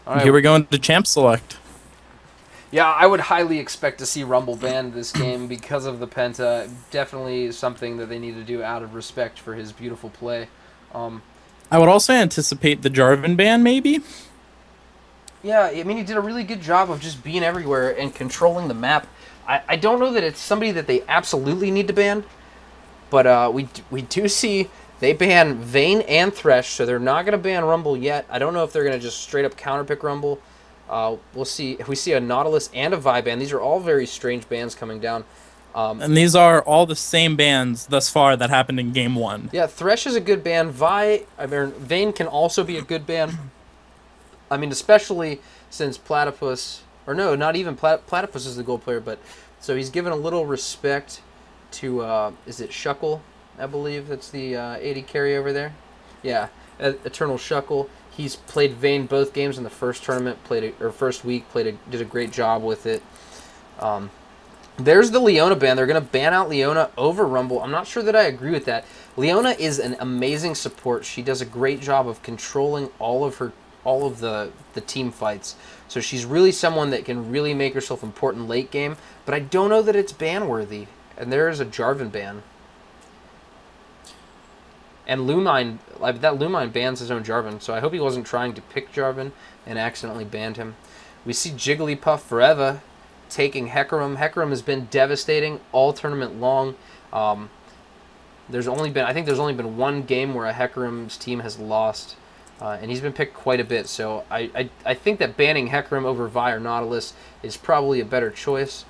All right. Here we go into Champ Select. Yeah, I would highly expect to see Rumble banned this game because of the Penta. Definitely something that they need to do out of respect for his beautiful play. Um, I would also anticipate the Jarvan ban, maybe. yeah, I mean, he did a really good job of just being everywhere and controlling the map. I don't know that it's somebody that they absolutely need to ban, but we do see they ban Vayne and Thresh, so they're not going to ban Rumble yet. I don't know if they're going to just straight up counterpick Rumble. We'll see. If we see a Nautilus and a Vi ban, these are all very strange bans coming down. And these are all the same bans thus far that happened in Game 1. Yeah, Thresh is a good ban. Vayne can also be a good ban. I mean, especially since Platypus, or no, not even Platypus is the gold player, but so he's given a little respect to, is it Shuckle? I believe that's the 80 carry over there. Yeah, Eternal Shuckle. He's played Vayne both games in the first tournament, first week, did a great job with it. There's the Leona ban. They're going to ban out Leona over Rumble. I'm not sure that I agree with that. Leona is an amazing support. She does a great job of controlling all of the team fights. So she's really someone that can really make herself important late game, but I don't know that it's ban worthy. And there is a Jarvan ban. And Lumine, like that Lumine bans his own Jarvan, so I hope he wasn't trying to pick Jarvan and accidentally banned him. We see Jigglypuff forever taking Hecarim. Hecarim has been devastating all tournament long. I think there's only been one game where a Hecarim's team has lost, and he's been picked quite a bit. So I think that banning Hecarim over Vi or Nautilus is probably a better choice.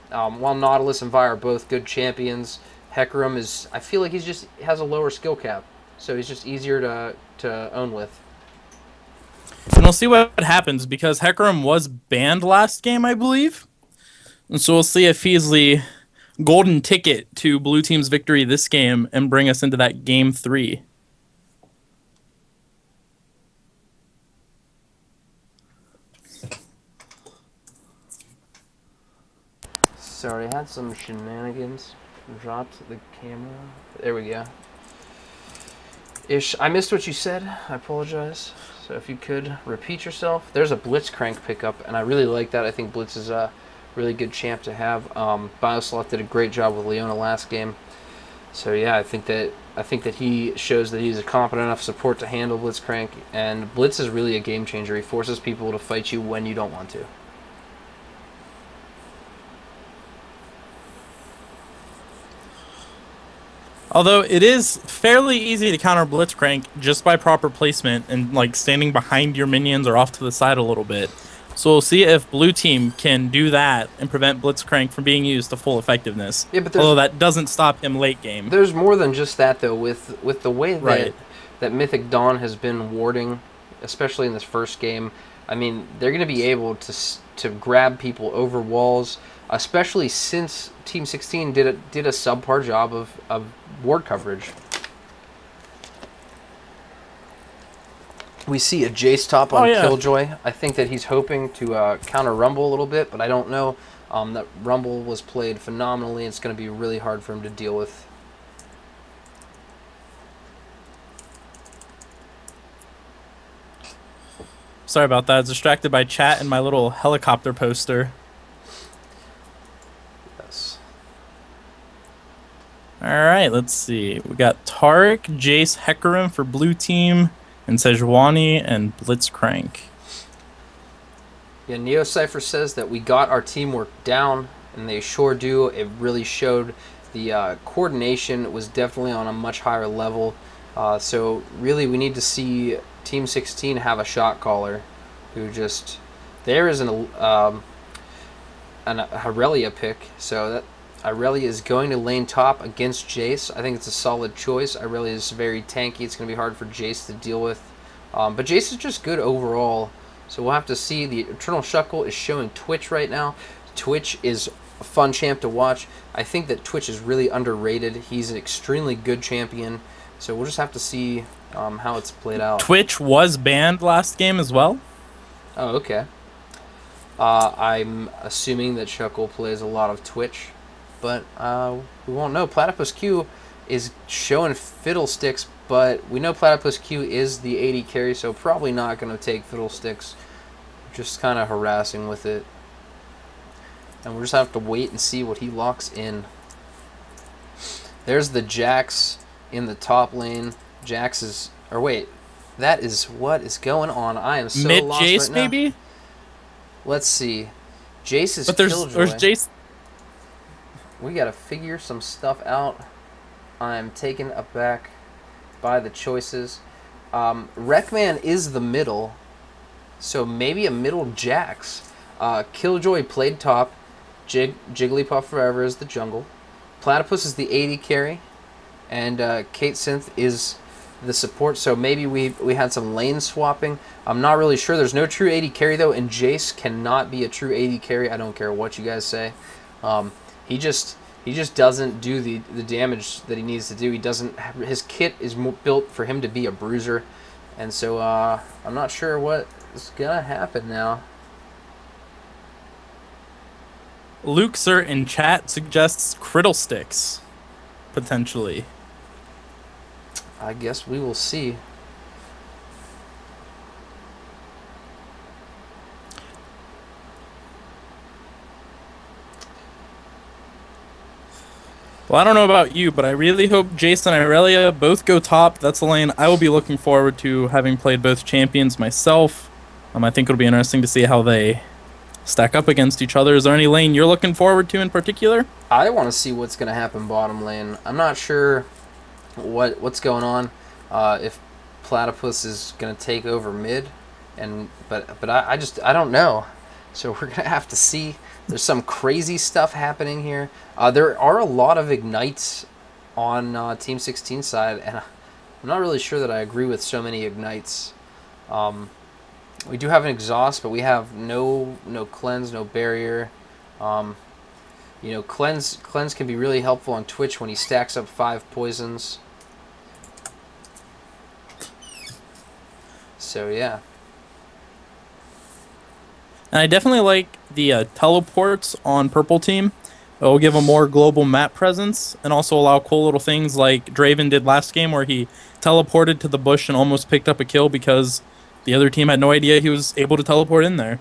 While Nautilus and Vi are both good champions, Hecarim is, I feel like he just has a lower skill cap, so he's just easier to own with. And we'll see what happens, because Hecarim was banned last game, I believe. And so we'll see if he's the golden ticket to Blue Team's victory this game and bring us into that Game 3. Sorry, I had some shenanigans. Dropped the camera. There we go. Ish, I missed what you said. I apologize. So if you could repeat yourself. There's a Blitzcrank pickup, and I really like that. I think Blitz is a really good champ to have. Bioslot did a great job with Leona last game. So yeah, I think that he shows that he's a competent enough support to handle Blitzcrank, and Blitz is really a game changer. He forces people to fight you when you don't want to. Although it is fairly easy to counter Blitzcrank just by proper placement and like standing behind your minions or off to the side a little bit. So we'll see if Blue Team can do that and prevent Blitzcrank from being used to full effectiveness. Yeah, but although that doesn't stop him late game. There's more than just that, though. With the way Right. that Mythic Dawn has been warding, especially in this first game, I mean, they're going to be able to grab people over walls, especially since Team 16 did a subpar job of ward coverage. We see a Jace top on Killjoy. I think that he's hoping to counter Rumble a little bit, but I don't know. That Rumble was played phenomenally. It's going to be really hard for him to deal with. Sorry about that. I was distracted by chat and my little helicopter poster. Yes. Alright, let's see. We got Taric, Jace, Hecarim for Blue Team, and Sejuani and Blitzcrank. Yeah, Neocypher says that we got our teamwork down, and they sure do. It really showed. The coordination was definitely on a much higher level. So really we need to see Team 16 have a shot caller who just... There is an Aurelia pick, so that Aurelia is going to lane top against Jace. I think it's a solid choice. Aurelia is very tanky. It's going to be hard for Jace to deal with. But Jace is just good overall. So we'll have to see. The Eternal Shuckle is showing Twitch right now. Twitch is a fun champ to watch. I think that Twitch is really underrated. He's an extremely good champion. So we'll just have to see how it's played out. Twitch was banned last game as well. Oh, okay. I'm assuming that Shuckle plays a lot of Twitch, but we won't know. Platypus Q is showing Fiddlesticks, but we know Platypus Q is the 80 carry, so probably not going to take Fiddlesticks just kind of harassing with it. And we'll just have to wait and see what he locks in. There's the Jax in the top lane. Jax is... Or wait. That is what is going on. I am so Mid lost Jace, right now. maybe? Let's see. Jace is But there's Killjoy. Jace. We got to figure some stuff out. I'm taken aback by the choices. Wreckman is the middle. So maybe a middle Jax. Killjoy played top. Jigglypuff Forever is the jungle. Platypus is the AD carry. And Kate Synth is the support. So maybe we had some lane swapping. I'm not really sure. There's no true AD carry though. And Jace cannot be a true AD carry. I don't care what you guys say. He just doesn't do the damage that he needs to do. He doesn't. His kit is built for him to be a bruiser. And so I'm not sure what is going to happen now. Luke Sir in chat suggests Criddle Sticks, potentially. I guess we will see. Well, I don't know about you, but I really hope Jason and Irelia both go top. That's the lane I will be looking forward to, having played both champions myself. I think it'll be interesting to see how they stack up against each other. Is there any lane you're looking forward to in particular? I want to see what's going to happen bottom lane. I'm not sure what's going on. If Platypus is going to take over mid, but I don't know. So we're going to have to see. There's some crazy stuff happening here. There are a lot of ignites on Team 16 side, and I'm not really sure that I agree with so many ignites. We do have an exhaust, but we have no cleanse, no barrier. Cleanse can be really helpful on Twitch when he stacks up 5 poisons. So yeah. And I definitely like the teleports on purple team. It will give a more global map presence and also allow cool little things like Draven did last game, where he teleported to the bush and almost picked up a kill because the other team had no idea he was able to teleport in there.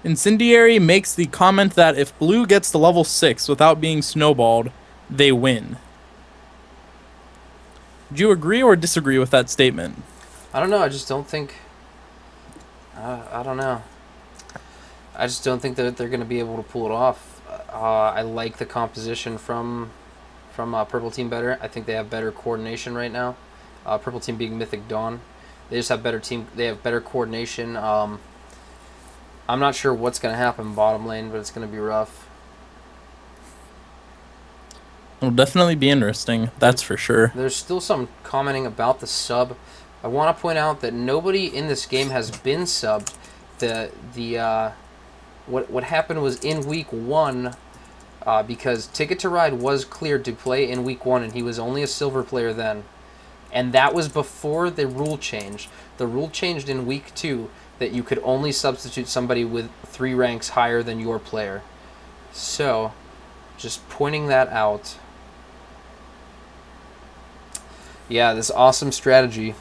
Incendiary makes the comment that if blue gets to level 6 without being snowballed, they win. Do you agree or disagree with that statement? I don't know. I just don't think. I don't know. I just don't think that they're going to be able to pull it off. I like the composition from Purple Team better. I think they have better coordination right now. Purple Team being Mythic Dawn, they just have better team. They have better coordination. I'm not sure what's going to happen bottom lane, but it's going to be rough. It'll definitely be interesting, that's for sure. There's still some commenting about the sub. I want to point out that nobody in this game has been subbed. What happened was in week 1, because Ticket to Ride was cleared to play in week 1, and he was only a silver player then. And that was before the rule change. The rule changed in week 2 that you could only substitute somebody with 3 ranks higher than your player. So, just pointing that out. Yeah, this awesome strategy.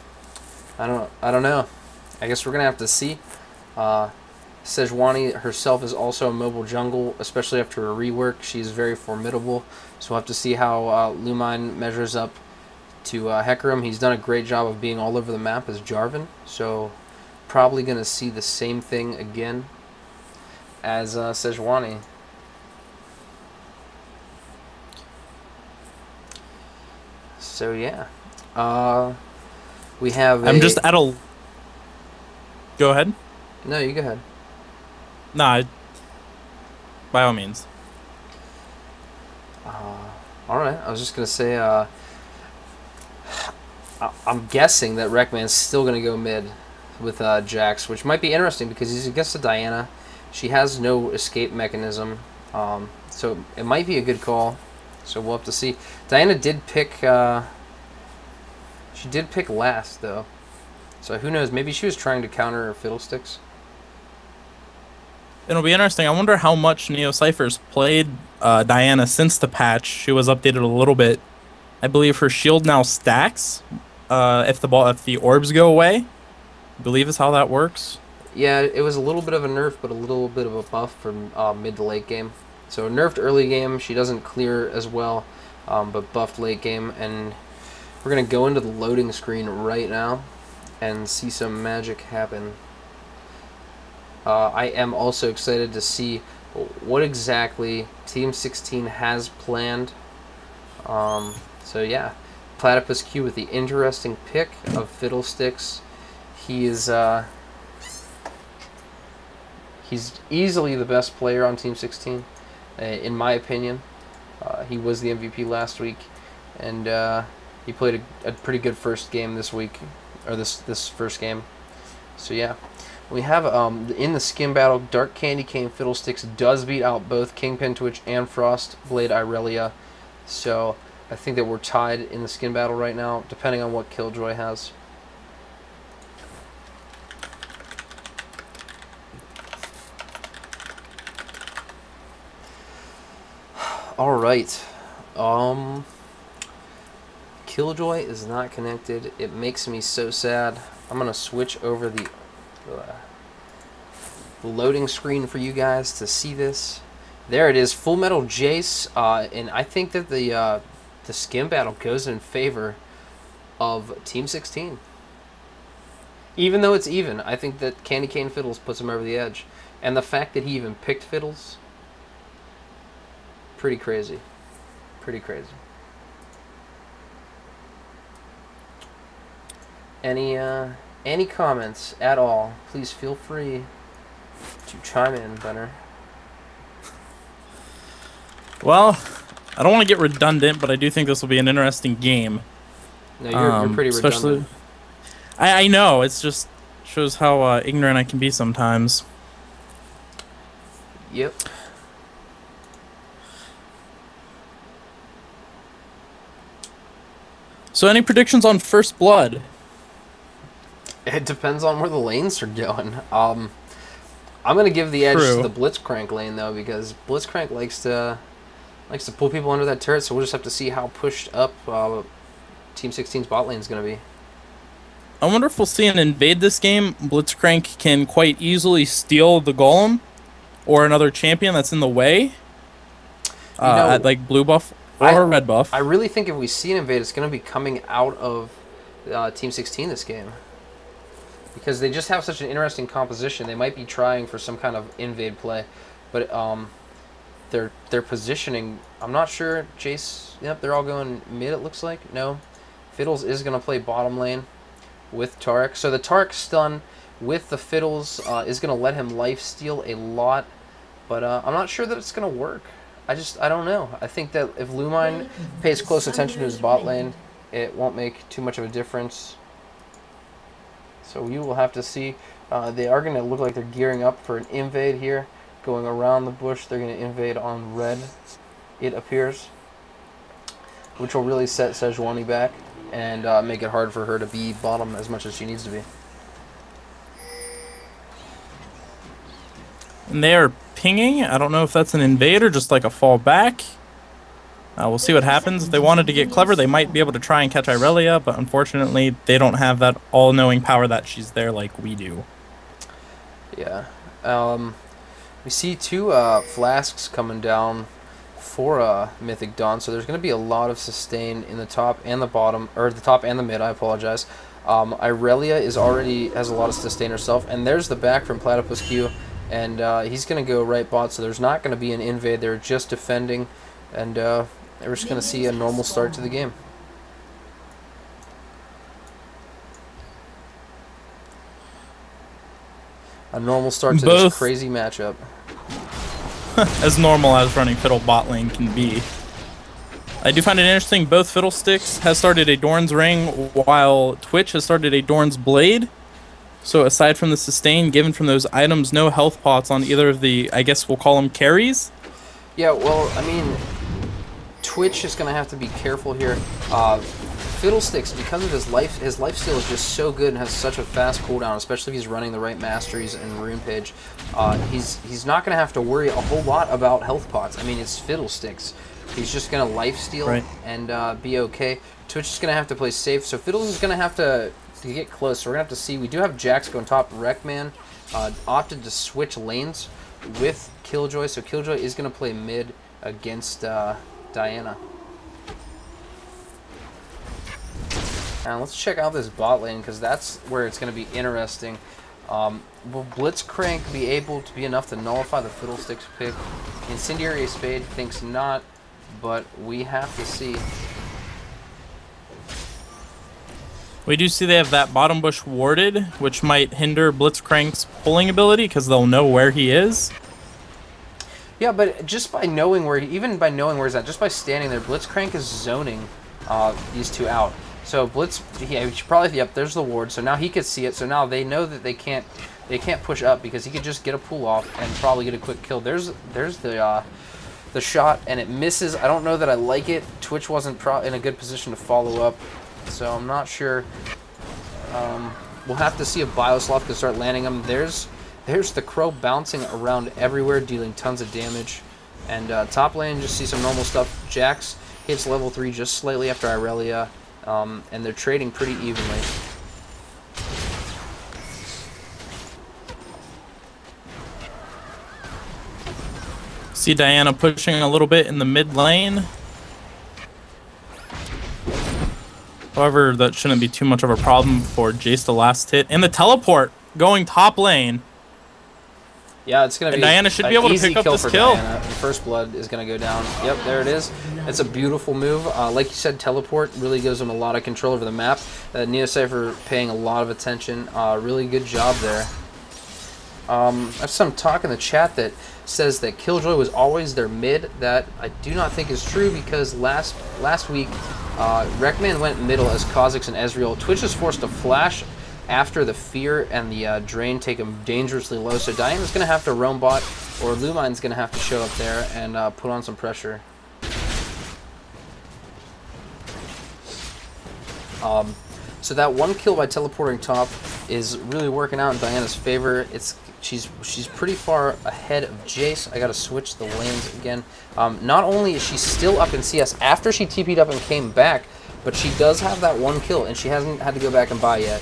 I don't know. I guess we're gonna have to see. Sejuani herself is also a mobile jungle, especially after a rework. She's very formidable. So we'll have to see how Lumine measures up to Hecarim. He's done a great job of being all over the map as Jarvan. So probably gonna see the same thing again as Sejuani. So yeah. We have I'm just at a... Go ahead. No, you go ahead. Nah, by all means. Alright, I was just going to say, I'm guessing that Wreckman's still going to go mid with Jax, which might be interesting because he's against a Diana. She has no escape mechanism, so it might be a good call. So we'll have to see. Diana did pick... she did pick last, though. So who knows? Maybe she was trying to counter Fiddlesticks. It'll be interesting. I wonder how much Neo Cypher's played Diana since the patch. She was updated a little bit. I believe her shield now stacks if the orbs go away. I believe is how that works. Yeah, it was a little bit of a nerf, but a little bit of a buff from mid to late game. So nerfed early game, she doesn't clear as well, but buffed late game. And we're going to go into the loading screen right now and see some magic happen. I am also excited to see what exactly Team 16 has planned. So yeah, Platypus Q with the interesting pick of Fiddlesticks. He is he's easily the best player on Team 16, in my opinion. He was the MVP last week, and he played a pretty good first game this week, or this first game. So yeah, we have in the skin battle, Dark Candy Cane Fiddlesticks does beat out both Kingpin Twitch and Frostblade Irelia. So I think that we're tied in the skin battle right now, depending on what Killjoy has. All right. Killjoy is not connected. It makes me so sad. I'm gonna switch over the loading screen for you guys to see this. There it is, Full Metal Jace, and I think that the skin battle goes in favor of Team 16. Even though it's even, I think that Candy Cane Fiddles puts him over the edge, and the fact that he even picked Fiddles, pretty crazy, pretty crazy. Any comments at all? Please feel free to chime in, Benner. Well, I don't want to get redundant, but I do think this will be an interesting game. No, you're pretty redundant. I know, it's just shows how ignorant I can be sometimes. Yep. So any predictions on First Blood? It depends on where the lanes are going. I'm going to give the edge to the Blitzcrank lane, though, because Blitzcrank likes to pull people under that turret, so we'll just have to see how pushed up Team 16's bot lane is going to be. I wonder if we'll see an invade this game. Blitzcrank can quite easily steal the Golem or another champion that's in the way at like blue buff or red buff. I really think if we see an invade, it's going to be coming out of Team 16 this game. Because they just have such an interesting composition. They might be trying for some kind of invade play, but their positioning, I'm not sure. Jace, yep, they're all going mid, it looks like. No, Fiddles is going to play bottom lane with Taric. So the Taric stun with the Fiddles is going to let him lifesteal a lot, but I'm not sure that it's going to work. I don't know. I think that if Lumine pays close attention to his bot lane, it won't make too much of a difference. So we will have to see. They are going to look like they're gearing up for an invade here. Going around the bush, they're going to invade on red, it appears. Which will really set Sejuani back and make it hard for her to be bottom as much as she needs to be. And they are pinging. I don't know if that's an invade or just like a fall back. We'll see what happens. If they wanted to get clever, they might be able to try and catch Irelia, but unfortunately, they don't have that all-knowing power that she's there like we do. Yeah. We see two flasks coming down for Mythic Dawn, so there's going to be a lot of sustain in the top and the bottom, or the top and the mid, I apologize. Irelia has a lot of sustain herself, and there's the back from Platypus Q, and he's going to go right bot, so there's not going to be an invade. They're just defending, and we're just going to see a normal start to the game. A normal start to this crazy matchup. As normal as running Fiddle bot lane can be. I do find it interesting, both Fiddlesticks has started a Dorn's Ring, while Twitch has started a Dorn's Blade. So aside from the sustain given from those items, no health pots on either of the, I guess we'll call them carries? Yeah, well, I mean, Twitch is going to have to be careful here. Fiddlesticks, because of his life steal is just so good and has such a fast cooldown, especially if he's running the right masteries and rune page. He's not going to have to worry a whole lot about health pots. I mean, it's Fiddlesticks. He's just going to life steal and be okay. Twitch is going to have to play safe, so Fiddles is going to have to get close. So we're going to have to see. We do have Jax going top. Wreckman opted to switch lanes with Killjoy, so Killjoy is going to play mid against Diana. Now let's check out this bot lane, because that's where it's going to be interesting. Will Blitzcrank be able to be enough to nullify the Fiddlesticks pick? Incendiary Spade thinks not, but we have to see. We do see they have that bottom bush warded, which might hinder Blitzcrank's pulling ability because they'll know where he is. Yeah, but just by knowing where, even by knowing where he's at, just by standing there, Blitzcrank is zoning these two out. So Blitz, he should probably, yep, there's the ward. So now he could see it. So now they know that they can't push up, because he could just get a pull off and probably get a quick kill. There's the shot, and it misses. I don't know that I like it. Twitch wasn't in a good position to follow up, so I'm not sure. We'll have to see if Biosloth can start landing them. There's the Crow bouncing around everywhere, dealing tons of damage. And top lane, just see some normal stuff. Jax hits level 3 just slightly after Irelia, and they're trading pretty evenly. See Diana pushing a little bit in the mid lane. However, that shouldn't be too much of a problem for Jace the last hit. And the teleport going top lane. Yeah, it's going to be Diana should be able to pick up this kill. Diana. The first blood is going to go down. Yep, there it is. It's a beautiful move. Like you said, teleport really gives them a lot of control over the map. Neocypher paying a lot of attention. Really good job there. I have some talk in the chat that says that Killjoy was always their mid. That I do not think is true, because last week Wreckman went middle as Kha'Zix and Ezreal. Twitch is forced to flash after the fear and the drain take him dangerously low. So Diana's going to have to roam bot, or Lumine's going to have to show up there and put on some pressure. So that one kill by teleporting top is really working out in Diana's favor. She's pretty far ahead of Jace. I got to switch the lanes again. Not only is she still up in CS after she TP'd up and came back, but she does have that one kill, and she hasn't had to go back and buy yet.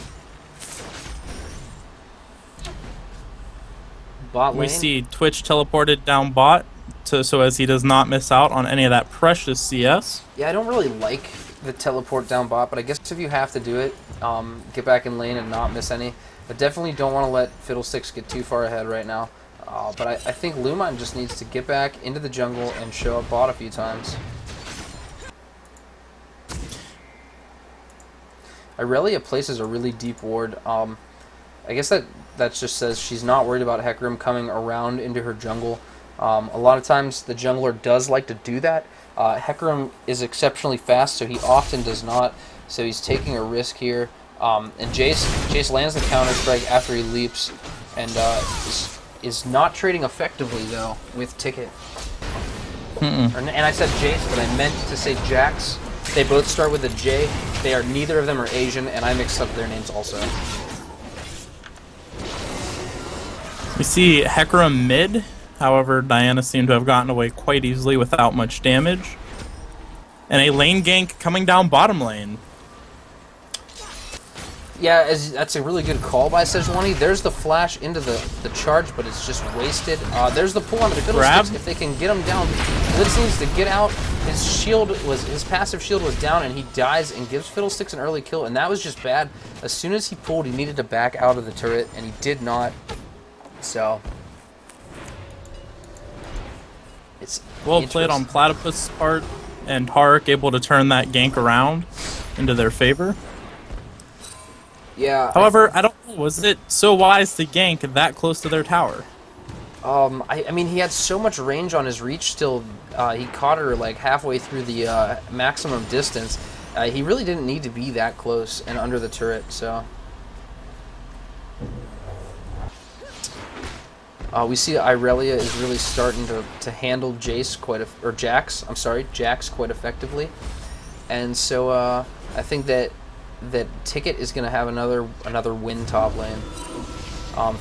Bot lane. We see Twitch teleported down bot, so as he does not miss out on any of that precious CS. Yeah, I don't really like the teleport down bot, but I guess if you have to do it, get back in lane and not miss any. I definitely don't want to let Fiddlesticks get too far ahead right now. But I think Lumine just needs to get back into the jungle and show up bot a few times. Irelia places a really deep ward. I guess that just says she's not worried about Hecarim coming around into her jungle. A lot of times the jungler does like to do that. Hecarim is exceptionally fast, so he often does not. So he's taking a risk here. And Jace lands the counter strike after he leaps, and is not trading effectively though with Ticket. And I said Jace, but I meant to say Jax. They both start with a J. Neither of them are Asian, and I mixed up their names also. We see Hecarim mid. However, Diana seemed to have gotten away quite easily without much damage. And a lane gank coming down bottom lane. Yeah, that's a really good call by Sejuani. There's the flash into the charge, but it's just wasted. There's the pull on the Fiddlesticks. If they can get him down, Blitz needs to get out. His passive shield was down, and he dies and gives Fiddlesticks an early kill, and that was just bad. As soon as he pulled, he needed to back out of the turret, and he did not. So it's well played on Platypus' part, and Tarek able to turn that gank around into their favor. Yeah. However, I don't know, was it so wise to gank that close to their tower? I mean, he had so much range on his reach still. He caught her like halfway through the maximum distance. He really didn't need to be that close and under the turret, so. We see Irelia is really starting to handle Jax quite effectively. and so I think that Ticket is going to have another win top lane.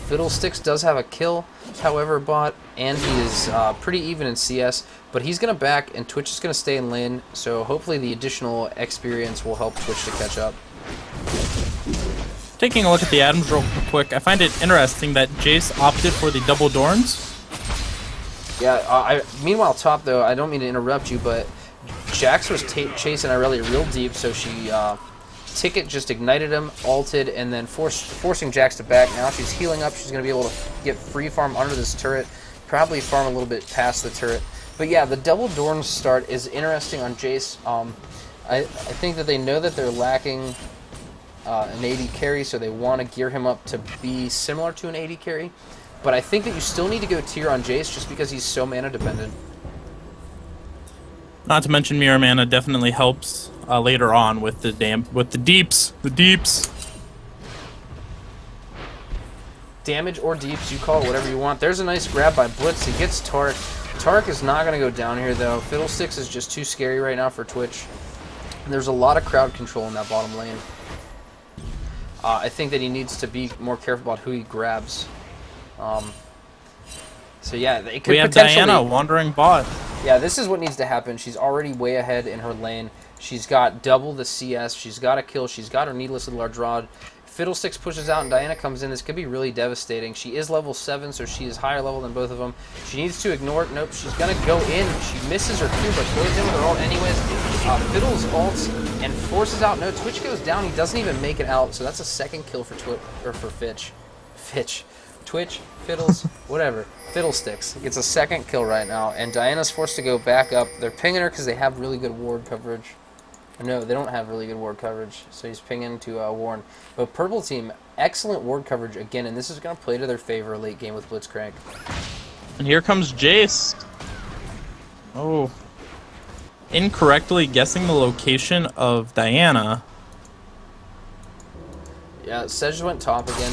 Fiddlesticks does have a kill, however, bot, and he is pretty even in CS, but he's going to back, and Twitch is going to stay in lane, so hopefully the additional experience will help Twitch to catch up. Taking a look at the items real quick, I find it interesting that Jace opted for the double Dorns. Yeah, meanwhile, top, though, I don't mean to interrupt you, but Jax was chasing Irelia real deep, so she... Ticket just ignited him, ulted, and then forcing Jax to back. Now she's healing up. She's going to be able to get free farm under this turret, probably farm a little bit past the turret. But yeah, the double Dorn start is interesting on Jace. I think that they know that they're lacking an AD carry, so they want to gear him up to be similar to an AD carry. But I think that you still need to go tier on Jace just because he's so mana dependent. Not to mention mirror mana definitely helps later on with the deeps. Damage or deeps, you call it whatever you want. There's a nice grab by Blitz. He gets Tark. Tark is not going to go down here, though. Fiddlesticks is just too scary right now for Twitch. And there's a lot of crowd control in that bottom lane. I think that he needs to be more careful about who he grabs. So yeah, it could we have potentially... Diana wandering bot. Yeah, this is what needs to happen. She's already way ahead in her lane. She's got double the CS. She's got a kill. She's got her needlessly large rod. Fiddlesticks pushes out and Diana comes in. This could be really devastating. She is level 7, so she is higher level than both of them. She needs to ignore it. Nope, she's going to go in. She misses her Q, but goes in with her ult anyways. Fiddles ults and forces out. No, Twitch goes down. He doesn't even make it out, so that's a second kill for Fitch. Twitch, Fiddles, whatever. Fiddlesticks gets a second kill right now, and Diana's forced to go back up. They're pinging her because they have really good ward coverage. No, they don't have really good ward coverage, so he's pinging to Warren. But Purple Team, excellent ward coverage again, and this is going to play to their favor late game with Blitzcrank. And here comes Jace. Oh. Incorrectly guessing the location of Diana. Yeah, Sedge went top again.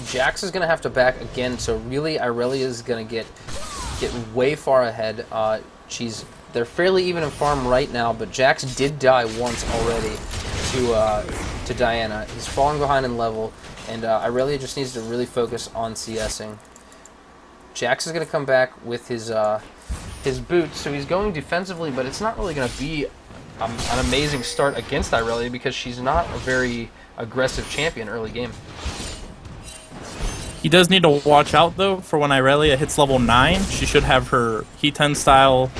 Jax is going to have to back again, so really Irelia is going to get way far ahead. They're fairly even in farm right now, but Jax did die once already to Diana. He's falling behind in level, and Irelia just needs to really focus on CSing. Jax is going to come back with his boots, so he's going defensively, but it's not really going to be an amazing start against Irelia because she's not a very aggressive champion early game. He does need to watch out, though, for when Irelia hits level 9. She should have her Heat 10 style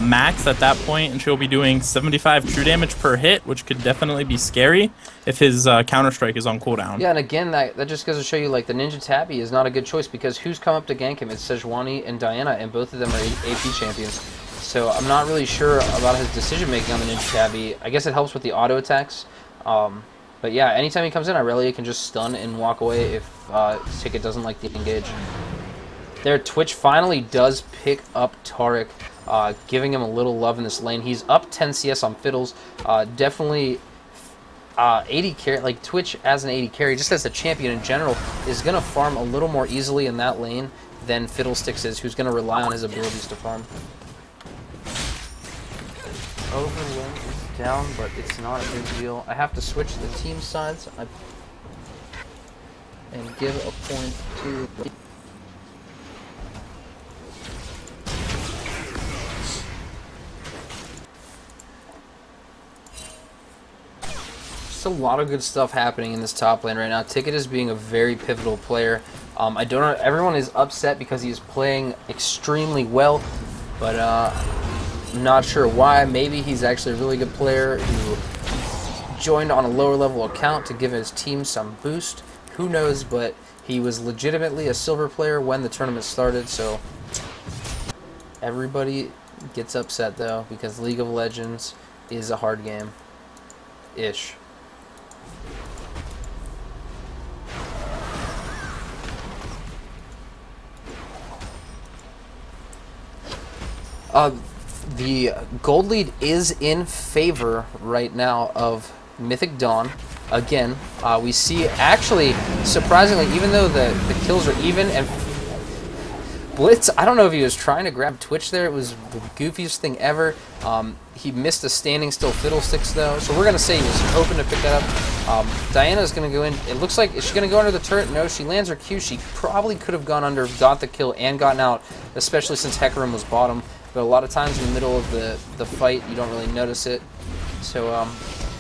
max at that point, and she'll be doing 75 true damage per hit, which could definitely be scary if his Counter-Strike is on cooldown. Yeah, and again, that just goes to show you, like, the Ninja Tabby is not a good choice because who's come up to gank him? It's Sejuani and Diana, and both of them are AP champions. So I'm not really sure about his decision-making on the Ninja Tabby. I guess it helps with the auto attacks. But yeah, anytime he comes in, Irelia can just stun and walk away if Ticket doesn't like the engage. There, Twitch finally does pick up Taric, giving him a little love in this lane. He's up 10 CS on Fiddles. Definitely 80 carry, like Twitch as an 80 carry, just as a champion in general, is going to farm a little more easily in that lane than Fiddlesticks is, who's going to rely on his abilities to farm. Overwhelmed is down, but it's not a big deal. I have to switch the team sides and give a point to... Just a lot of good stuff happening in this top lane right now. Ticket is being a very pivotal player. I don't know, everyone is upset because he is playing extremely well, but I'm not sure why. Maybe he's actually a really good player who joined on a lower level account to give his team some boost. Who knows, but he was legitimately a silver player when the tournament started, so everybody gets upset though because League of Legends is a hard game. Ish. The gold lead is in favor right now of Mythic Dawn. Again, we see actually, surprisingly, even though the kills are even, and Blitz, I don't know if he was trying to grab Twitch there. It was the goofiest thing ever. He missed a standing still Fiddlesticks, though. So we're going to say he was hoping to pick that up. Diana's going to go in. It looks like, is she going to go under the turret? No, she lands her Q. She probably could have gone under, got the kill, and gotten out, especially since Hecarim was bottom. But a lot of times in the middle of the fight, you don't really notice it. So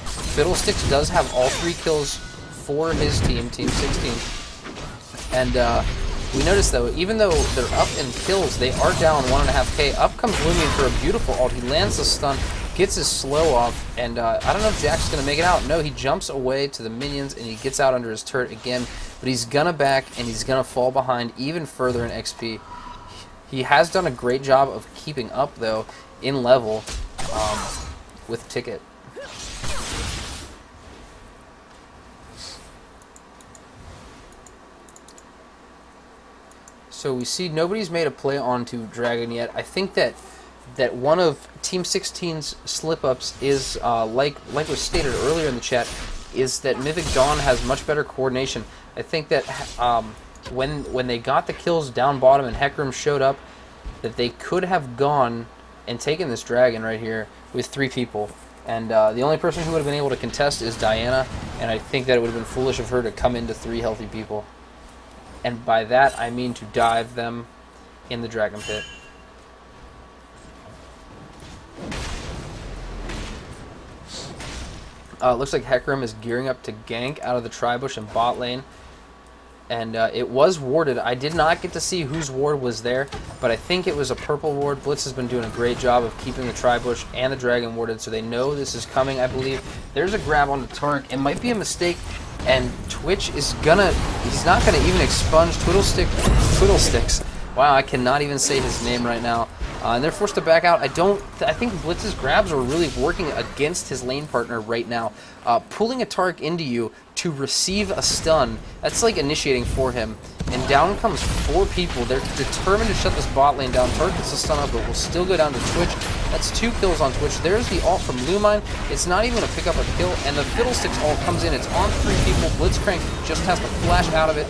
Fiddlesticks does have all 3 kills for his team, Team 16. And we notice, though, even though they're up in kills, they are down 1.5k. Up comes Lumion for a beautiful ult. He lands the stun, gets his slow off, and I don't know if Jack's going to make it out. No, he jumps away to the minions, and he gets out under his turret again. But he's going to back, and he's going to fall behind even further in XP. He has done a great job of keeping up, though, in level with Ticket. So we see nobody's made a play onto Dragon yet. I think that one of Team 16's slip-ups is, like was stated earlier in the chat, is that Mythic Dawn has much better coordination. I think that when they got the kills down bottom and Hecarim showed up, that they could have gone and taken this Dragon right here with 3 people. And the only person who would have been able to contest is Diana, and I think that it would have been foolish of her to come into 3 healthy people. And by that, I mean to dive them in the Dragon Pit. Looks like Hecarim is gearing up to gank out of the Tribush and bot lane. And it was warded. I did not get to see whose ward was there, but I think it was a purple ward. Blitz has been doing a great job of keeping the Tribush and the Dragon warded, so they know this is coming, I believe. There's a grab on the Tark. It might be a mistake. And Twitch is he's not gonna even expunge Twiddlesticks. Wow, I cannot even say his name right now. And they're forced to back out. I think Blitz's grabs are really working against his lane partner right now. Pulling a Tark into you to receive a stun, that's like initiating for him. And down comes 4 people. They're determined to shut this bot lane down. Tark gets the stun up, but will still go down to Twitch. That's 2 kills on Twitch. There's the ult from Lumine. It's not even going to pick up a kill, and the Fiddlesticks ult comes in. It's on 3 people. Blitzcrank just has to flash out of it.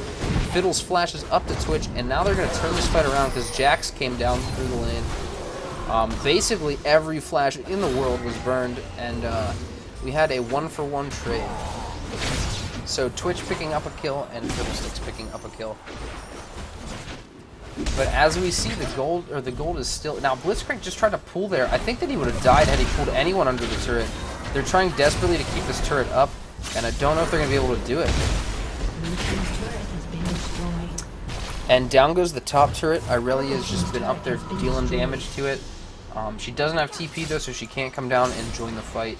Fiddles flashes up to Twitch, and now they're going to turn this fight around because Jax came down through the lane. Basically, every flash in the world was burned, and we had a 1-for-1 trade. So Twitch picking up a kill, and Fiddlesticks picking up a kill. But as we see, the gold is still... Now, Blitzcrank just tried to pull there. I think that he would have died had he pulled anyone under the turret. They're trying desperately to keep this turret up, and I don't know if they're going to be able to do it. And down goes the top turret. Irelia's just been up there dealing damage to it. She doesn't have TP, though, so she can't come down and join the fight.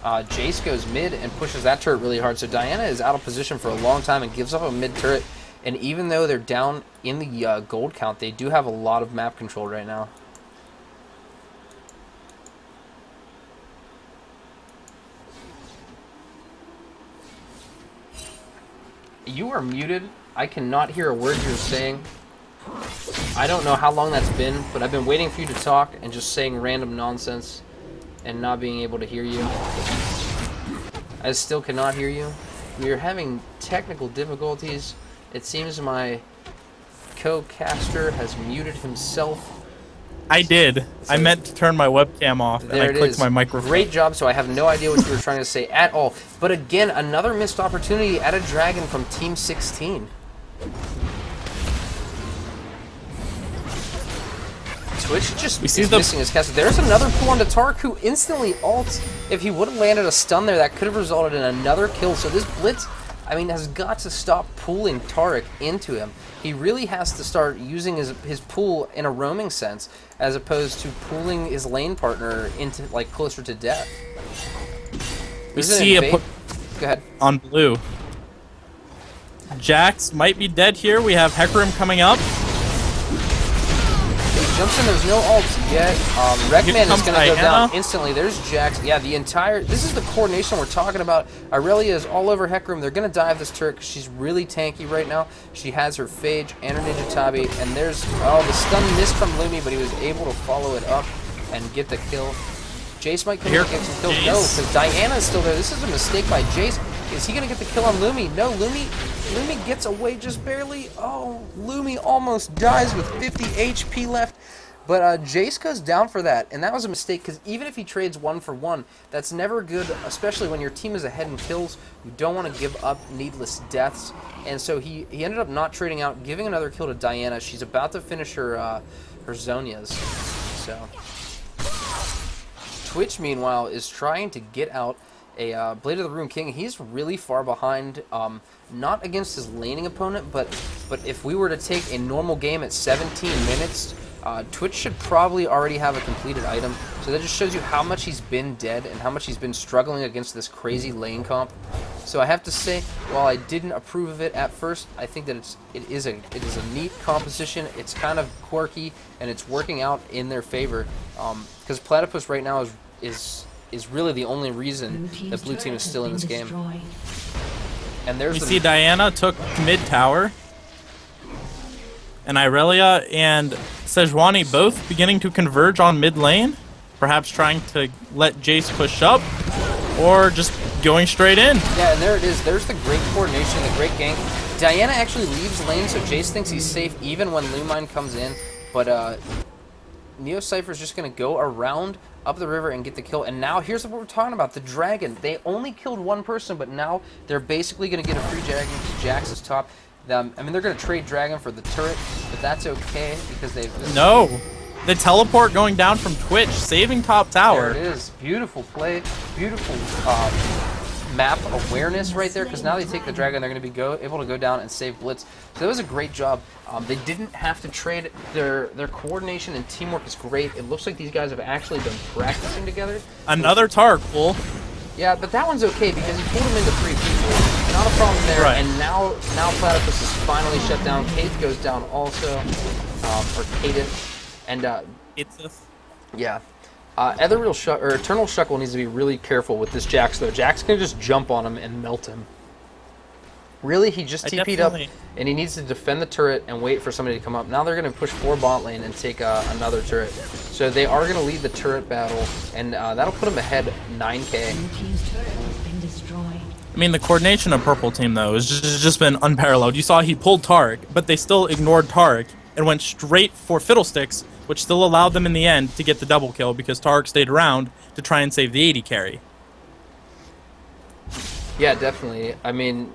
Jace goes mid and pushes that turret really hard, so Diana is out of position for a long time and gives up a mid turret. And even though they're down in the gold count, they do have a lot of map control right now. You are muted. I cannot hear a word you're saying. I don't know how long that's been, but I've been waiting for you to talk and just saying random nonsense and not being able to hear you. I still cannot hear you. We are having technical difficulties. It seems my co-caster has muted himself. I did. So I meant to turn my webcam off, and I clicked my microphone. Great job, so I have no idea what you were trying to say at all. But again, another missed opportunity at a Dragon from Team 16. Twitch just is missing his caster. There's another pull onto Tark, who instantly ults. If he would have landed a stun there, that could have resulted in another kill. So this Blitz, I mean, has got to stop pulling Tarek into him. He really has to start using his pull in a roaming sense, as opposed to pulling his lane partner into, like, closer to death. We see a put Go ahead. On blue. Jax might be dead here. We have Hecarim coming up. He jumps in. There's no ults yet. Wreckman is going to go down instantly. There's Jax. Yeah, the entire... This is the coordination we're talking about. Irelia is all over Hecarim. They're going to dive this turret because she's really tanky right now. She has her Phage and her Ninja Tabi. And there's... Oh, the stun missed from Lumi, but he was able to follow it up and get the kill. Jace might come in and get some kills. No, because Diana is still there. This is a mistake by Jace. Is he going to get the kill on Lumi? No, Lumi gets away just barely. Oh, Lumi almost dies with 50 HP left. But Jace goes down for that, and that was a mistake, because even if he trades 1 for 1, that's never good, especially when your team is ahead in kills. You don't want to give up needless deaths. And so he ended up not trading out, giving another kill to Diana. She's about to finish her Zonias. So Twitch, meanwhile, is trying to get out a Blade of the Rune King. He's really far behind, not against his laning opponent, but if we were to take a normal game at 17 minutes, Twitch should probably already have a completed item. So that just shows you how much he's been dead and how much he's been struggling against this crazy lane comp. So I have to say, while I didn't approve of it at first, I think that it is a neat composition. It's kind of quirky, and it's working out in their favor. Because Platypus right now is really the only reason that blue team is still in this game. And there's we see Diana took mid tower, and Irelia and Sejuani both beginning to converge on mid lane, perhaps trying to let Jace push up, or just going straight in. Yeah, and there it is. There's the great coordination, the great gank. Diana actually leaves lane, so Jace thinks he's safe even when Lumine comes in, but Neo Cypher's just going to go around up the river and get the kill. And now here's what we're talking about, the dragon. They only killed one person, but now they're basically going to get a free dragon to Jax's top. I mean, they're going to trade dragon for the turret, but that's okay because they've... No! The teleport going down from Twitch, saving top tower. There it is. Beautiful play. Beautiful map awareness right there, because now they take the dragon, they're going to be able to go down and save Blitz. So that was a great job. They didn't have to trade. Their coordination and teamwork is great. It looks like these guys have actually been practicing together. Another Tark pull. Yeah, but that one's okay because he pulled him into 3 people. Not a problem there. Right. And now Platypus is finally shut down. Kate goes down also, or Kaden. And yeah. Eternal Shuckle needs to be really careful with this Jax, though. Jax can just jump on him and melt him. Really, he just TP'd up, and he needs to defend the turret and wait for somebody to come up. Now they're going to push 4 bot lane and take another turret. So they are going to lead the turret battle, and that'll put them ahead 9k. I mean, the coordination of purple team, though, has just been unparalleled. You saw he pulled Tark, but they still ignored Tark and went straight for Fiddlesticks, which still allowed them in the end to get the double kill because Tark stayed around to try and save the 80 carry. Yeah, definitely. I mean,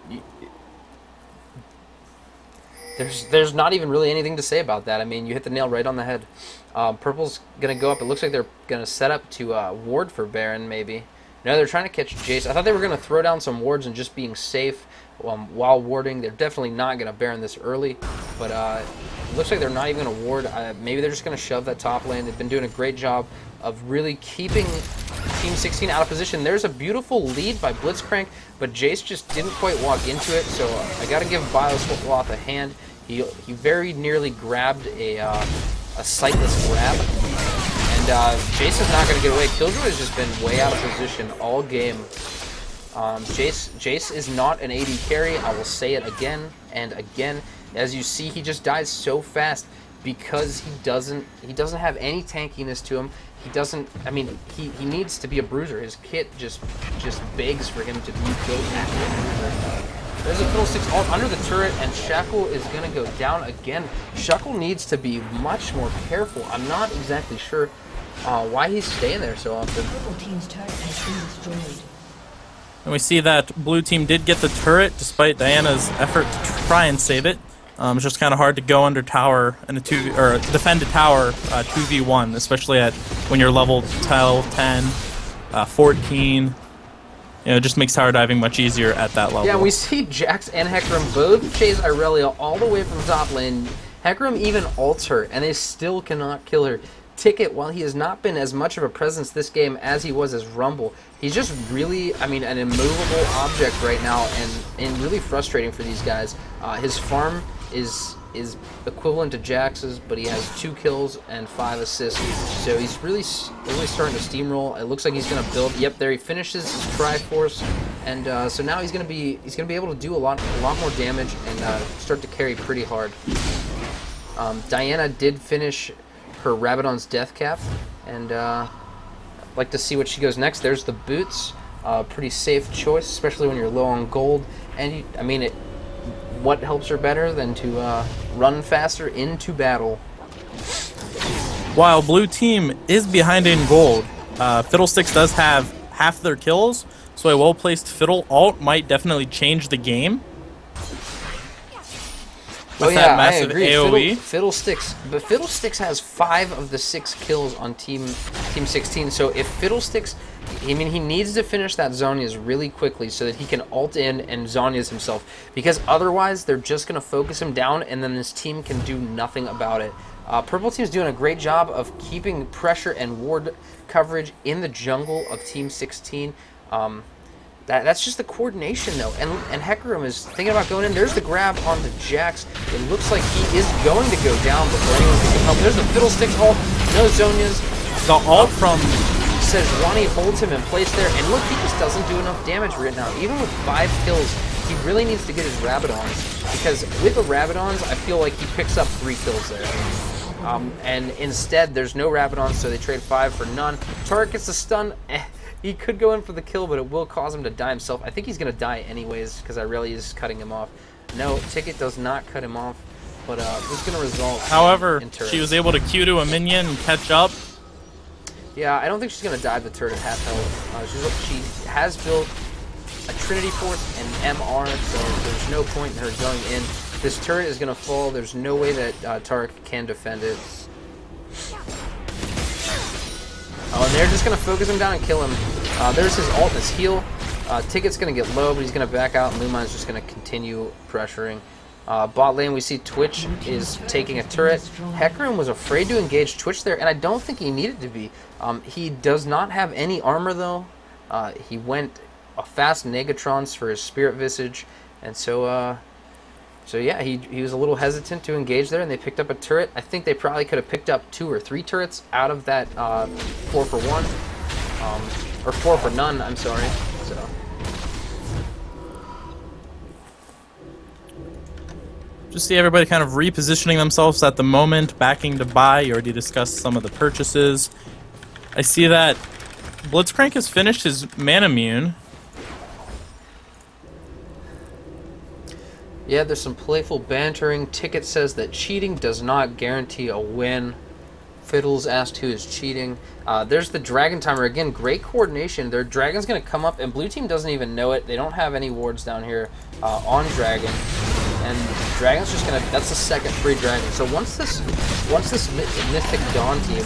there's not even really anything to say about that. I mean, you hit the nail right on the head. Purple's going to go up. It looks like they're going to set up to ward for Baron, maybe. No, they're trying to catch Jace. I thought they were going to throw down some wards and just being safe while warding. They're definitely not going to Baron this early, but it looks like they're not even going to ward. Maybe they're just going to shove that top lane. They've been doing a great job of really keeping Team 16 out of position. There's a beautiful lead by Blitzcrank, but Jace just didn't quite walk into it, so I got to give Biosloth a hand. He very nearly grabbed a sightless grab, and Jace is not going to get away. Killjoy has just been way out of position all game. Jace is not an AD carry. I will say it again and again. As you see, he just dies so fast because he doesn't have any tankiness to him. He doesn't. I mean, he needs to be a bruiser. His kit just begs for him to be good at the bruiser. There's a Fiddlesticks all under the turret, and Shackle is going to go down again. Shackle needs to be much more careful. I'm not exactly sure why he's staying there so often. Purple team's turret has been destroyed. And we see that blue team did get the turret despite Diana's effort to try and save it. It's just kind of hard to go under tower and defend a tower 2v1, especially when you're level 12, 10, 14. You know, it just makes tower diving much easier at that level. Yeah, we see Jax and Hecarim both chase Irelia all the way from top lane. Hecarim even ults her, and they still cannot kill her. Ticket, while he has not been as much of a presence this game as he was as Rumble, he's just really, I mean, an immovable object right now, and really frustrating for these guys. His farm is equivalent to Jax's, but he has 2 kills and 5 assists, so he's really starting to steamroll. It looks like he's going to build. Yep, there he finishes his Triforce, and so now he's going to be able to do a lot more damage and start to carry pretty hard. Diana did finish her Rabadon's death cap, and I'd like to see what she goes next. There's the boots. Pretty safe choice, especially when you're low on gold. And what helps her better than to run faster into battle? While blue team is behind in gold, Fiddlesticks does have half their kills, so a well-placed Fiddle ult might definitely change the game. Oh yeah, I massive agree. AoE. Fiddlesticks has 5 of the 6 kills on Team 16. So if Fiddlesticks, he needs to finish that Zhonya's really quickly so that he can ult in and Zhonya's himself. Because otherwise, they're just going to focus him down, and then this team can do nothing about it. Purple team's doing a great job of keeping pressure and ward coverage in the jungle of Team 16. That's just the coordination, though. And Hecarim is thinking about going in. There's the grab on the Jax. It looks like he is going to go down before anyone can help. There's the Fiddlesticks ult. No Zhonya's. The ult from Sejuani holds him in place there. And look, he just doesn't do enough damage right now. Even with 5 kills, he really needs to get his Rabadons. Because with the Rabadons, I feel like he picks up 3 kills there. And instead, there's no Rabadons, so they trade 5 for none. Tarek gets the stun. He could go in for the kill, but it will cause him to die himself. I think he's going to die anyways, because Irelia is cutting him off. No, Ticket does not cut him off, but this is going to result However, in turrets. she was able to Q to a minion and catch up. Yeah, I don't think she's going to dive the turret at half health. She has built a Trinity Force and MR, so there's no point in her going in. This turret is going to fall. There's no way that Tarek can defend it. Oh, and they're just going to focus him down and kill him. There's his ult and his heal. Ticket's going to get low, but he's going to back out, and Lumine's just going to continue pressuring. Bot lane, we see Twitch is taking a turret. Hecarim was afraid to engage Twitch there, and I don't think he needed to be. He does not have any armor, though. He went a fast Negatrons for his Spirit Visage, and so yeah, he was a little hesitant to engage there, and they picked up a turret. I think they probably could have picked up 2 or 3 turrets out of that 4 for 1, or 4 for none, I'm sorry. So Just see everybody kind of repositioning themselves at the moment, backing to buy. You already discussed some of the purchases. I see that Blitzcrank has finished his Manamune. yeah, there's some playful bantering. Ticket says that cheating does not guarantee a win. Fiddles asked who is cheating. There's the Dragon Timer. Again, great coordination. Their Dragon's going to come up, and blue team doesn't even know it. They don't have any wards down here on Dragon. And Dragon's just going to... That's the second free Dragon. So once this Mythic Dawn team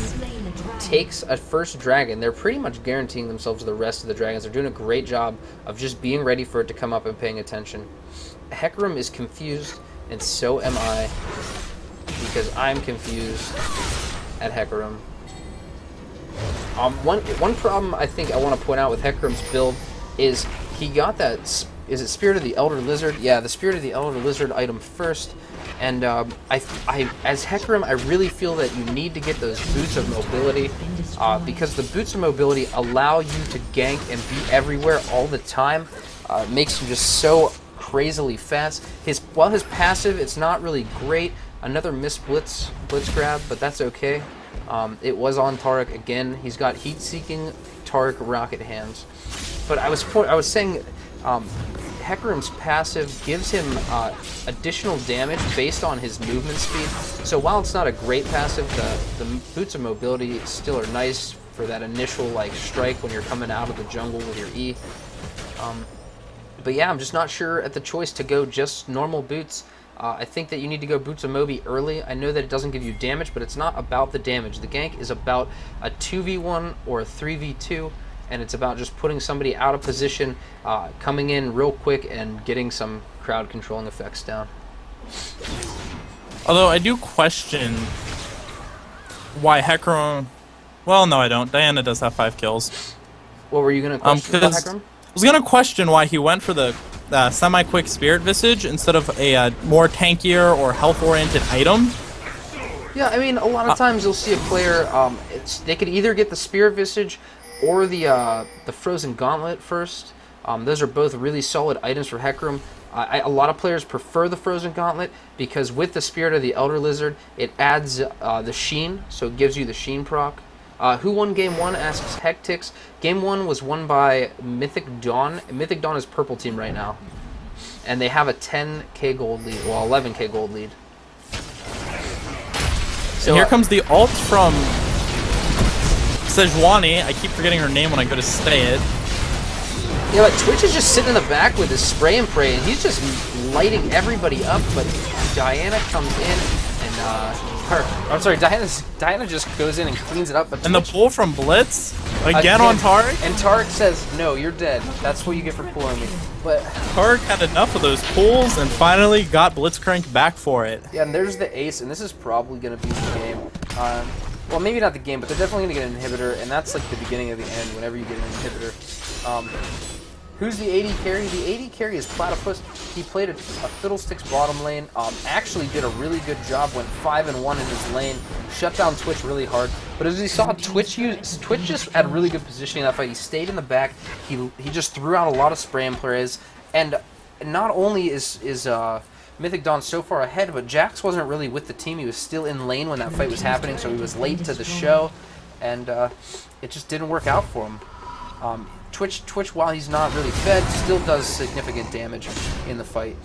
takes a first Dragon, they're pretty much guaranteeing themselves the rest of the Dragons. They're doing a great job of just being ready for it to come up and paying attention. Hecarim is confused, and so am I, because I'm confused at Hecarim. One problem I think I want to point out with Hecarim's build is he got that, is it Spirit of the Elder Lizard? Yeah, the Spirit of the Elder Lizard item first, and as Hecarim, I really feel that you need to get those Boots of Mobility, because the Boots of Mobility allow you to gank and be everywhere all the time. It makes you just so crazily fast. While his passive, it's not really great. Another missed blitz grab, but that's okay. It was on Tarek again. He's got heat-seeking Tarek rocket hands. But I was saying, Hecarim's passive gives him additional damage based on his movement speed. So while it's not a great passive, the Boots of Mobility still are nice for that initial strike when you're coming out of the jungle with your E. But yeah, I'm just not sure at the choice to go just normal boots. I think that you need to go Boots of Mobi early. I know that it doesn't give you damage, but it's not about the damage. The gank is about a 2v1 or a 3v2, and it's about just putting somebody out of position, coming in real quick, and getting some crowd controlling effects down. Although I do question why Hecarim... Well, no, I don't. Diana does have 5 kills. What were you going to question about Hecarim? I was going to question why he went for the semi-quick Spirit Visage instead of a more tankier or health-oriented item. Yeah, I mean, a lot of times you'll see a player, they could either get the Spirit Visage or the Frozen Gauntlet first. Those are both really solid items for Hecarim. A lot of players prefer the Frozen Gauntlet because with the Spirit of the Elder Lizard, it adds the Sheen, so it gives you the Sheen proc. Who won game 1, asks Hectix. Game 1 was won by Mythic Dawn. Mythic Dawn is purple team right now. And they have a 10k gold lead, well, 11k gold lead. So and here comes the ult from Sejuani. I keep forgetting her name when I go to say it. Yeah, but Twitch is just sitting in the back with his spray and pray, and he's just lighting everybody up, but Diana comes in and, I'm sorry, Diana just goes in and cleans it up, but and the pull from Blitz, again on Tarek. And Tarek says, no, you're dead. That's what you get for pulling me. But Tarek had enough of those pulls and finally got Blitzcrank back for it. yeah, and there's the ace, and this is probably going to be the game. Well, maybe not the game, but they're definitely going to get an inhibitor, and that's like the beginning of the end whenever you get an inhibitor. Who's the AD carry? The AD carry is Platypus. He played a Fiddlesticks bottom lane. Actually did a really good job. Went 5-1 in his lane. Shut down Twitch really hard. But as we saw, Twitch just had really good positioning in that fight. He stayed in the back. He just threw out a lot of spray and plays. And not only is Mythic Dawn so far ahead, but Jax wasn't really with the team. He was still in lane when that fight was happening, so he was late to the show, and it just didn't work out for him. Twitch, while he's not really fed, still does significant damage in the fight.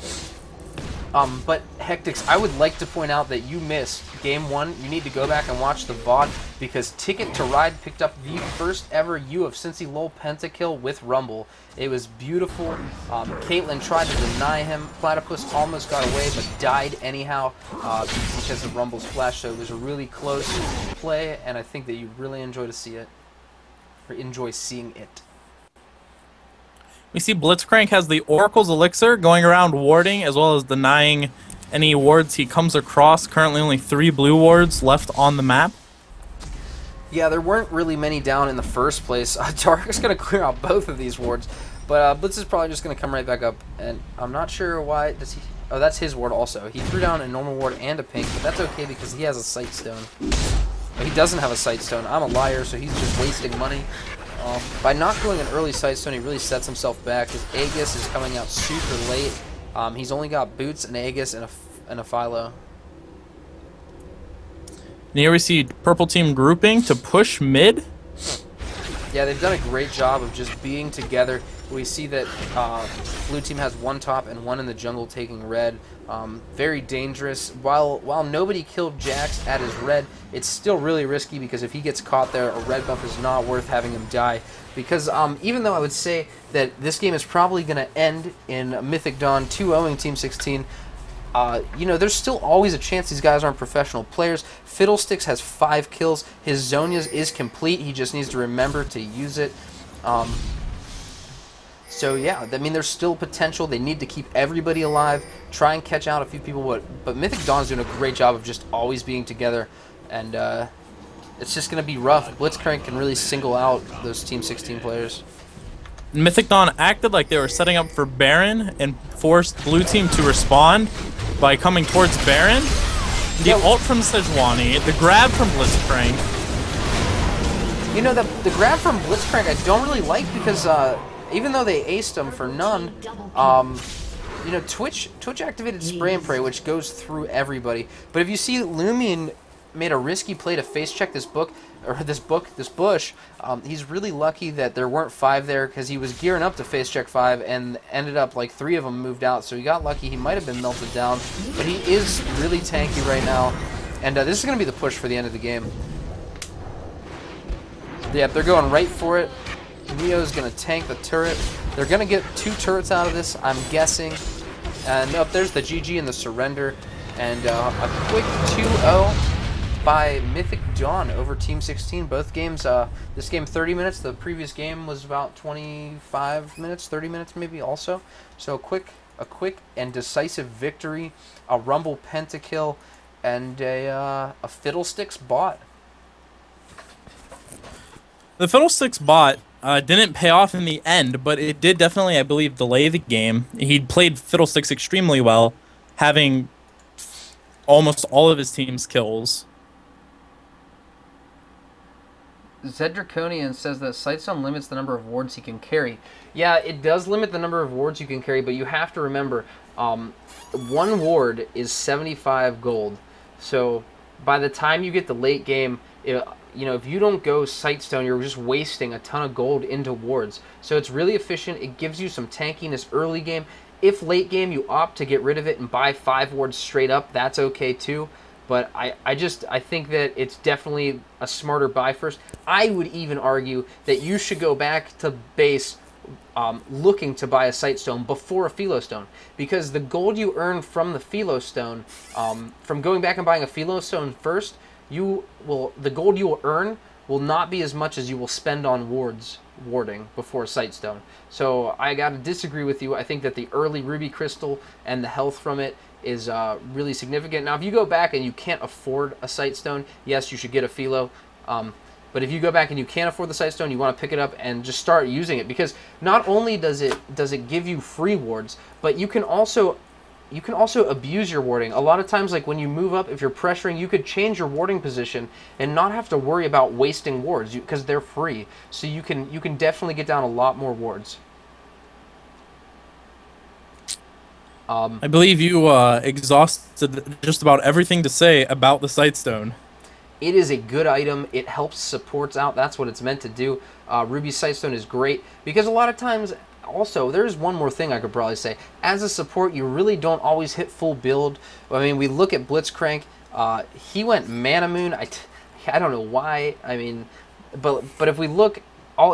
But Hectix, I would like to point out that you missed game 1. You need to go back and watch the VOD, because Ticket to Ride picked up the first ever U of Cincy LOL pentakill with Rumble. It was beautiful. Caitlyn tried to deny him. Platypus almost got away, but died anyhow because of Rumble's flash. So it was a really close play, and I think that you really enjoy seeing it. We see Blitzcrank has the Oracle's Elixir going around warding as well as denying any wards he comes across. Currently only 3 blue wards left on the map. Yeah, there weren't really many down in the first place. Tarek's going to clear out both of these wards, but Blitz is probably just going to come right back up, and I'm not sure why. Does he? Oh, that's his ward also. He threw down a normal ward and a pink, but that's okay because he has a Sight Stone. But he doesn't have a Sight Stone. I'm a liar, so he's just wasting money. By not going an early Sight Stone, he really sets himself back. His Aegis is coming out super late. He's only got Boots, an Aegis, and a Philo. And here we see purple team grouping to push mid. Yeah, they've done a great job of just being together. We see that blue team has 1 top and 1 in the jungle taking red. Very dangerous. While nobody killed Jax at his red, it's still really risky because if he gets caught there, a red buff is not worth having him die. Because even though I would say that this game is probably going to end in Mythic Dawn 2-0ing Team 16, you know, there's still always a chance these guys aren't professional players. Fiddlesticks has 5 kills. His Zonia's is complete. He just needs to remember to use it. So yeah, I mean, there's still potential. They need to keep everybody alive, try and catch out a few people, but Mythic Dawn's doing a great job of just always being together, and it's just going to be rough. Blitzcrank can really single out those Team 16 players. Mythic Dawn acted like they were setting up for Baron and forced blue team to respond by coming towards Baron. The ult from Sejuani, the grab from Blitzcrank. You know, the grab from Blitzcrank I don't really like because even though they aced him for none, you know, Twitch activated Spray and Pray, which goes through everybody. But if you see Lumion made a risky play to face check this bush, he's really lucky that there weren't 5 there because he was gearing up to face check 5 and ended up like 3 of them moved out. So he got lucky. He might have been melted down, but he is really tanky right now. And this is going to be the push for the end of the game. Yeah, they're going right for it. Neo's going to tank the turret. They're going to get 2 turrets out of this, I'm guessing. And up there's the GG and the surrender. And a quick 2-0 by Mythic Dawn over Team 16. Both games, this game 30 minutes. The previous game was about 25 minutes, 30 minutes maybe also. So a quick and decisive victory. A Rumble pentakill and a Fiddlesticks bot. The Fiddlesticks bot didn't pay off in the end, but it did definitely, I believe, delay the game. He played Fiddlesticks extremely well, having almost all of his team's kills. Zedraconian says that Sightstone limits the number of wards he can carry. Yeah, it does limit the number of wards you can carry, but you have to remember, 1 ward is 75 gold. So by the time you get the late game, if you don't go Sightstone, you're just wasting a ton of gold into wards. So it's really efficient. It gives you some tankiness early game. If late game you opt to get rid of it and buy 5 wards straight up, that's okay too. But I think that it's definitely a smarter buy first. I would even argue that you should go back to base looking to buy a Sightstone before a Philostone, because the gold you earn from the Philostone, from going back and buying a Philostone first, the gold you will earn will not be as much as you will spend on warding before Sightstone. So I gotta disagree with you. I think that the early Ruby Crystal and the health from it is really significant. Now, if you go back and you can't afford a Sightstone, yes, you should get a Philo. But if you go back and you can't afford the Sightstone, you want to pick it up and just start using it, because not only does it give you free wards, but you can also abuse your warding. A lot of times, like when you move up, if you're pressuring, you could change your warding position and not have to worry about wasting wards because they're free. So you can definitely get down a lot more wards. I believe you exhausted just about everything to say about the Sightstone. It is a good item. It helps supports out. That's what it's meant to do. Ruby Sightstone is great because a lot of times, also, there's one more thing I could probably say. As a support, you really don't always hit full build. I mean, we look at Blitzcrank. He went Mana Moon. I don't know why. I mean, but if we look,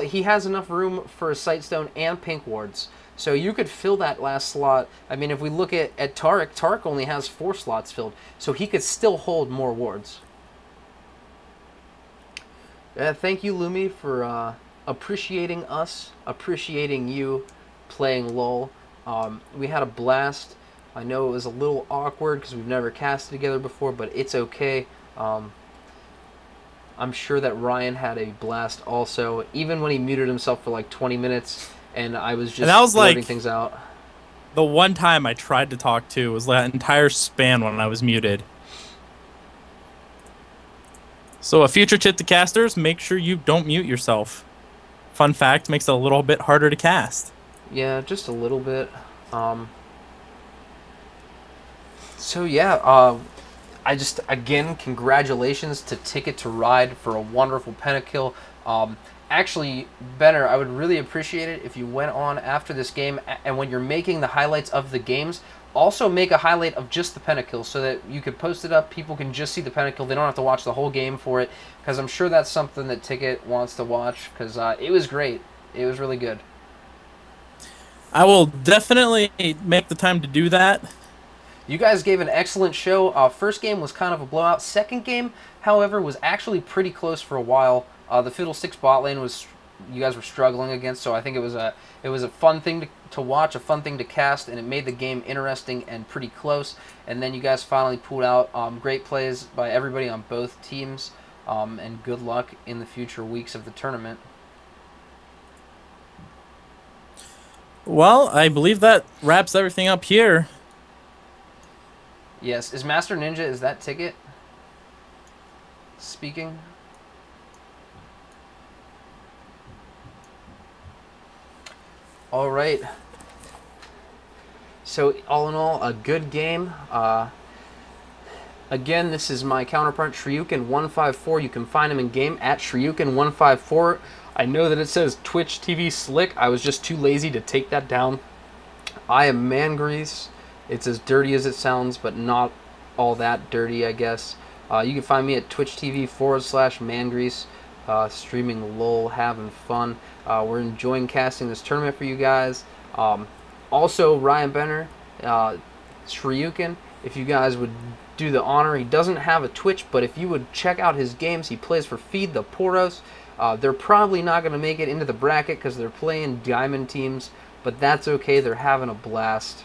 he has enough room for a Sightstone and Pink Wards. So you could fill that last slot. I mean, if we look at Taric, Taric only has 4 slots filled. So he could still hold more wards. Thank you, Lumi, for appreciating us, appreciating you playing LOL. We had a blast. I know it was a little awkward because we've never casted together before, but it's okay. I'm sure that Ryan had a blast also, even when he muted himself for like 20 minutes and I was just blurting things out. The one time I tried to talk to was that entire span when I was muted. So a future tip to casters, make sure you don't mute yourself. Fun fact, makes it a little bit harder to cast. Yeah, just a little bit. So yeah, again, congratulations to Ticket to Ride for a wonderful pentakill. Actually, Benner, I would really appreciate it if you went on after this game, and when you're making the highlights of the games, also make a highlight of just the pentakill so that you could post it up. People can just see the pentakill. They don't have to watch the whole game for it, because I'm sure that's something that Ticket wants to watch, because it was great. It was really good. I will definitely make the time to do that. You guys gave an excellent show. First game was kind of a blowout. Second game, however, was actually pretty close for a while. The Fiddlesticks bot lane was you guys were struggling against, so I think it was a fun thing to watch, a fun thing to cast, and it made the game interesting and pretty close. And then you guys finally pulled out. Great plays by everybody on both teams, and good luck in the future weeks of the tournament. Well, I believe that wraps everything up here. Yes, is Master Ninja, is that Ticket speaking? All right. So all in all, a good game. Again, this is my counterpart, Shryukin154. You can find him in game at Shryukin154. I know that it says Twitch TV Slick. I was just too lazy to take that down. I am Mangrease. It's as dirty as it sounds, but not all that dirty, I guess. You can find me at Twitch TV/Mangrease, streaming LOL, having fun. We're enjoying casting this tournament for you guys. Also, Ryan Benner, Shryukin, if you guys would do the honor, he doesn't have a Twitch, but if you would check out his games, he plays for Feed the Poros. They're probably not going to make it into the bracket because they're playing diamond teams, but that's okay. They're having a blast.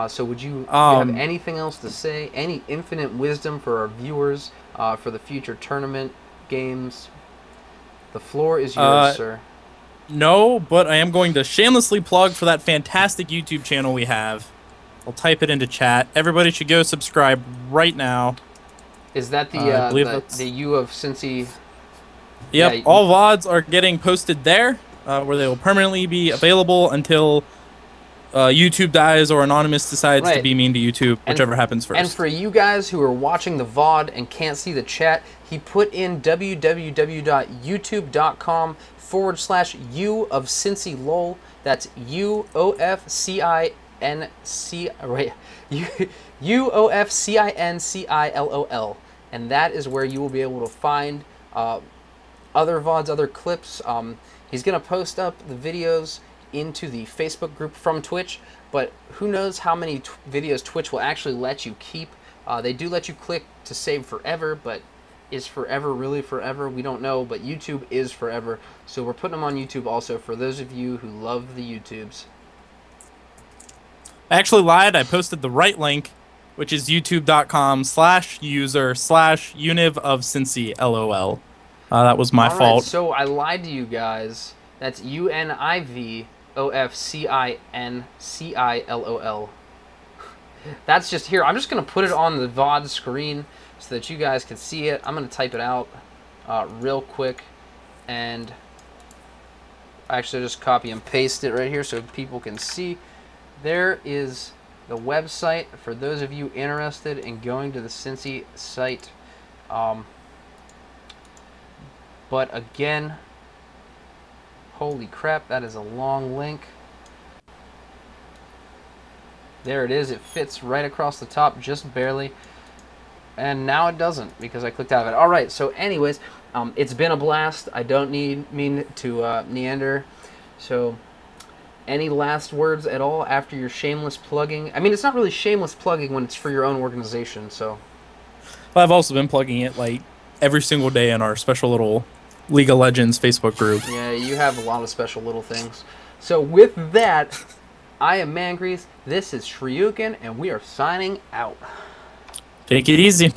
So would you have anything else to say? Any infinite wisdom for our viewers for the future tournament games? The floor is yours, sir. No, but I am going to shamelessly plug for that fantastic YouTube channel we have. I'll type it into chat. Everybody should go subscribe right now. Is that the U of Cincy? Yep, Yeah, all VODs are getting posted there, where they will permanently be available until YouTube dies or Anonymous decides to Right. be mean to YouTube, And- whichever happens first. And for you guys who are watching the VOD and can't see the chat, he put in www.youtube.com/U of Cincy lol. That's UOFCINC, right? UOFCINCILOL. And that is where you will be able to find other VODs, other clips. He's going to post up the videos into the Facebook group from Twitch, but who knows how many videos Twitch will actually let you keep. They do let you click to save forever, but is forever really forever? We don't know, but YouTube is forever. So we're putting them on YouTube also for those of you who love the YouTubes. I actually lied. I posted the right link, which is youtube.com/user/univ of Cincy LOL. That was my All right, fault. so I lied to you guys. That's UNIVOFCINCILOL. That's just here. I'm just going to put it on the VOD screen so that you guys can see it. I'm going to type it out real quick. And actually just copy and paste it right here so people can see. There is the website for those of you interested in going to the Cincy site. But again, holy crap, that is a long link. There it is. It fits right across the top, just barely. And now it doesn't because I clicked out of it. All right, so anyways, it's been a blast. I don't mean to meander. So any last words at all after your shameless plugging? I mean, it's not really shameless plugging when it's for your own organization, so. Well, I've also been plugging it like every single day in our special little League of Legends Facebook group. Yeah, you have a lot of special little things. So with that, I am Mangrease, this is Shryukin, and we are signing out. Take it easy.